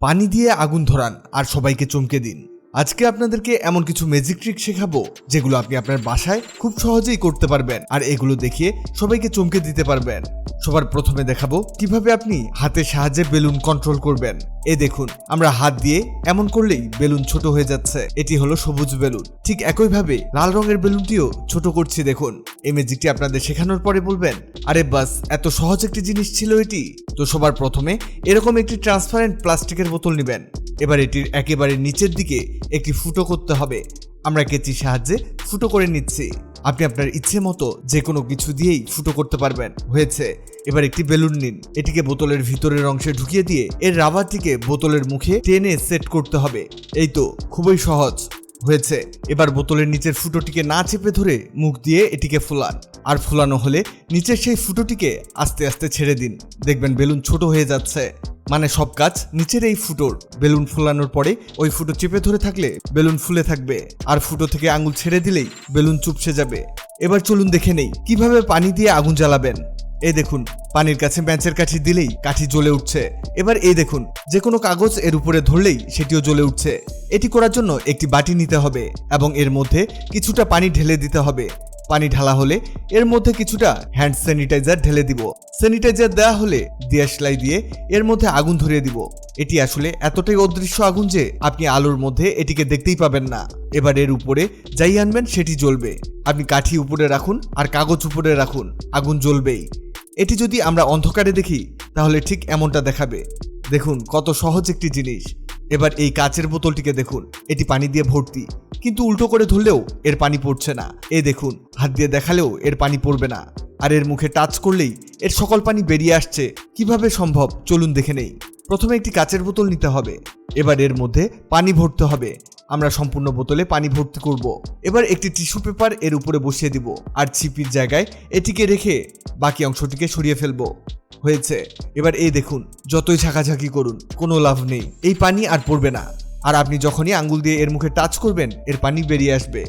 পানি দিয়ে আগুন ধরান আর সবাইকে চমকে দিন। আজকে আপনাদেরকে এমন কিছু ম্যাজিক ট্রিক শেখাবো যেগুলো আপনি আপনার বাসায় খুব সহজেই করতে পারবেন আর এগুলো দেখিয়ে সবাইকে চমকে দিতে পারবেন। সবার প্রথমে দেখাবো কিভাবে আপনি হাতের সাহায্যে বেলুন কন্ট্রোল করবেন। দেখুন, আমরা হাত দিয়ে এমন করলেই বেলুন ছোট হয়ে যাচ্ছে। এটি হলো সবুজ বেলুন। ঠিক একইভাবে লাল রঙের বেলুনটিও ছোট করছি। দেখুন, এই ম্যাজিকটি আপনাদের শেখানোর পরে বলবেন, আরে বাস, এত সহজ একটি জিনিস ছিল এটি। তো সবার প্রথমে এরকম একটি ট্রান্সপারেন্ট প্লাস্টিকের বোতল নেবেন। এবার এটির একেবারে নিচের দিকে একটি ফুটো করতে হবে। আমরা কেচির সাহায্যে ফুটো করে নিচ্ছি। আপনি আপনার ইচ্ছে মতো যে কোনো কিছু দিয়েই ফুটো করতে পারবেন। হয়েছে। এবার একটি বেলুন নিন, এটিকে বোতলের ভিতরের অংশে ঢুকিয়ে দিয়ে এর রাবারটিকে বোতলের মুখে টেনে সেট করতে হবে। এই তো, খুবই সহজ। হয়েছে। এবার বোতলের নিচের ফুটোটিকে না চেপে ধরে মুখ দিয়ে এটিকে ফুলান। আর ফুলানো হলে নিচের সেই ফুটোটিকে আস্তে আস্তে ছেড়ে দিন। দেখবেন বেলুন ছোট হয়ে যাচ্ছে। মানে সব কাজ নিচের এই ফুটোর। বেলুন ফুলানোর পরে ওই ফুটো চেপে ধরে থাকলে বেলুন ফুলে থাকবে, আর ফুটো থেকে আঙুল ছেড়ে দিলেই বেলুন চুপসে যাবে। এবার চলুন দেখে নেই কিভাবে পানি দিয়ে আগুন জ্বালাবেন। দেখুন, পানির কাছে ম্যাচের কাঠি দিলেই কাঠি জ্বলে উঠছে। এবার দেখুন, যে কোনো কাগজ এর উপরে ধরলেই সেটিও জ্বলে উঠছে। এটি করার জন্য একটি বাটি নিতে হবে এবং এর মধ্যে কিছুটা পানি ঢেলে দিতে হবে। পানি ঢালা হলে এর মধ্যে কিছুটা হ্যান্ড স্যানিটাইজার ঢেলে দিব। স্যানিটাইজার দেওয়া হলে দিয়াশলাই দিয়ে এর মধ্যে আগুন ধরিয়ে দিব। এটি আসলে এতটাই অদৃশ্য আগুন যে আপনি আলোর মধ্যে এটিকে দেখতেই পাবেন না। এবার এর উপরে যাই আনবেন সেটি জ্বলবে। আপনি কাঠি উপরে রাখুন আর কাগজ উপরে রাখুন, আগুন জ্বলবেই। এটি যদি আমরা অন্ধকারে দেখি তাহলে ঠিক এমনটা দেখাবে। দেখুন, কত সহজ একটি জিনিস। এবার এই কাচের বোতলটিকে দেখুন, এটি পানি দিয়ে ভর্তি, কিন্তু উল্টো করে ধরলেও এর পানি পড়ছে না। দেখুন, হাত দিয়ে দেখালেও এর পানি পড়বে না, আর এর মুখে টাচ করলেই এর সকল পানি বেরিয়ে আসছে। কিভাবে সম্ভব চলুন দেখে নেই। প্রথমে একটি কাচের বোতল নিতে হবে। এবার এর মধ্যে পানি ভরতে হবে। আমরা সম্পূর্ণ বোতলে পানি ভর্তি করব। এবার একটি টিস্যু পেপার এর উপরে বসিয়ে দিব আর ছিপির জায়গায় এটিকে রেখে বাকি অংশটিকে সরিয়ে ফেলবো। হয়েছে। এবার দেখুন, যতই ঝাঁকাঝাঁকি করুন কোনো লাভ নেই, এই পানি আর পড়বে না। আর আপনি যখনই আঙ্গুল দিয়ে এর মুখে টাচ করবেন এর পানি বেরিয়ে আসবে।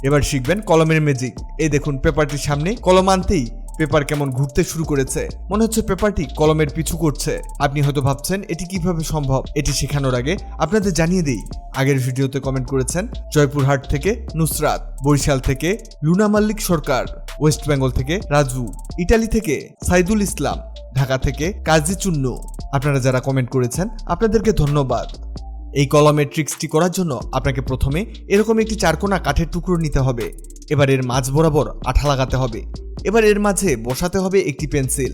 এবার শিখবেন কলমের ম্যাজিক। দেখুন, পেপারটির সামনে কলম আনতেই পেপার কেমন ঘুরতে শুরু করেছে। মনে হচ্ছে পেপারটি কলমের পিছু করছে। আপনি হয়তো ভাবছেন এটি কিভাবে সম্ভব। এটি শেখানোর আগে আপনাদের জানিয়ে দিই, আগের ভিডিওতে কমেন্ট করেছেন জয়পুরহাট থেকে নুসরাত, বরিশাল থেকে লুনা মাল্লিক সরকার, ওয়েস্ট বেঙ্গল থেকে রাজু, ইটালি থেকে সাইদুল ইসলাম, ঢাকা থেকে কাজী চুন্নু। আপনারা যারা কমেন্ট করেছেন আপনাদেরকে ধন্যবাদ। এই কলমের ট্রিক্সটি করার জন্য আপনাকে প্রথমে এরকম একটি চারকোনা কাঠের টুকরো নিতে হবে। এবার এর মাঝ বরাবর আঠা লাগাতে হবে। এবার এর মাঝে বসাতে হবে একটি পেন্সিল।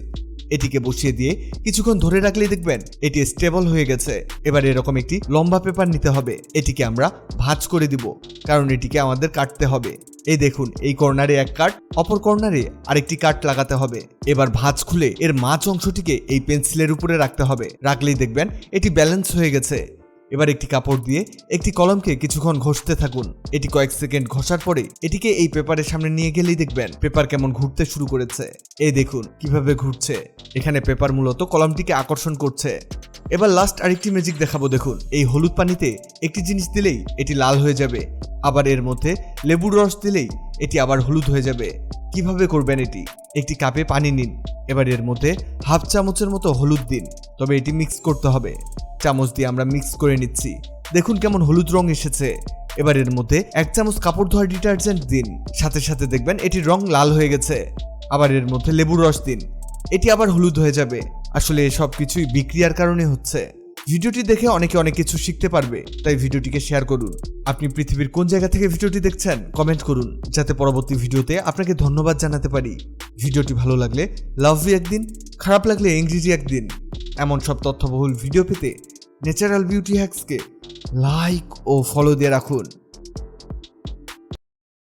এটিকে বসিয়ে দিয়ে কিছুক্ষণ ধরে রাখলেই দেখবেন এটি স্টেবল হয়ে গেছে। এবার এরকম একটি লম্বা পেপার নিতে হবে। এটিকে আমরা ভাঁজ করে দিব, কারণ এটিকে আমাদের কাটতে হবে। দেখুন, এই কর্নারে এক কাট, অপর কর্নারে আরেকটি কাট লাগাতে হবে। এবার ভাঁজ খুলে এর মাঝ অংশটিকে এই পেন্সিলের উপরে রাখতে হবে। রাখলেই দেখবেন এটি ব্যালেন্স হয়ে গেছে। এবার একটি কাপড় দিয়ে একটি কলমকে কিছুক্ষণ ঘষতে থাকুন। এটি কয়েক সেকেন্ড ঘষার পরে এটিকে এই পেপারের সামনে নিয়ে গেলেই দেখবেন পেপার কেমন ঘুরতে শুরু করেছে। দেখুন কিভাবে ঘুরছে। এখানে পেপার মূলত কলমটিকে আকর্ষণ করছে। এবার লাস্ট আরেকটি ম্যাজিক দেখাবো। দেখুন, এই হলুদ পানিতে একটি জিনিস দিলেই এটি লাল হয়ে যাবে। আবার এর মধ্যে লেবুর রস দিলেই এটি আবার হলুদ হয়ে যাবে। কিভাবে করবেন এটি? একটি কাপে পানি নিন। এবার এর মধ্যে হাফ চামচের মতো হলুদ দিন, তবে এটি মিক্স করতে হবে। চামচ দিয়ে আমরা মিক্স করে নিচ্ছি। দেখুন কেমন হলুদ রং এসেছে। এবার এর মধ্যে 1 চামচ কাপড় ধোয়ার ডিটারজেন্ট দিন। সাথে সাথে দেখবেন এটির রং লাল হয়ে গেছে। আবার এর মধ্যে লেবুর রস দিন, এটি আবার হলুদ হয়ে যাবে। আসলে সব কিছুই বিক্রিয়ার কারণে হচ্ছে। ভিডিওটি দেখে অনেকে অনেক কিছু শিখতে পারবে, তাই ভিডিওটিকে শেয়ার করুন। আপনি পৃথিবীর কোন জায়গা থেকে ভিডিওটি দেখছেন কমেন্ট করুন, যাতে পরবর্তী ভিডিওতে আপনাকে ধন্যবাদ জানাতে পারি। ভিডিওটি ভালো লাগলে লাভ ইউ একদিন, খারাপ লাগলে ইংরেজি একদিন। এমন সব তথ্যবহুল ভিডিও পেতে ন্যাচারাল বিউটি হ্যাক্সকে লাইক ও ফলো দিয়ে রাখুন।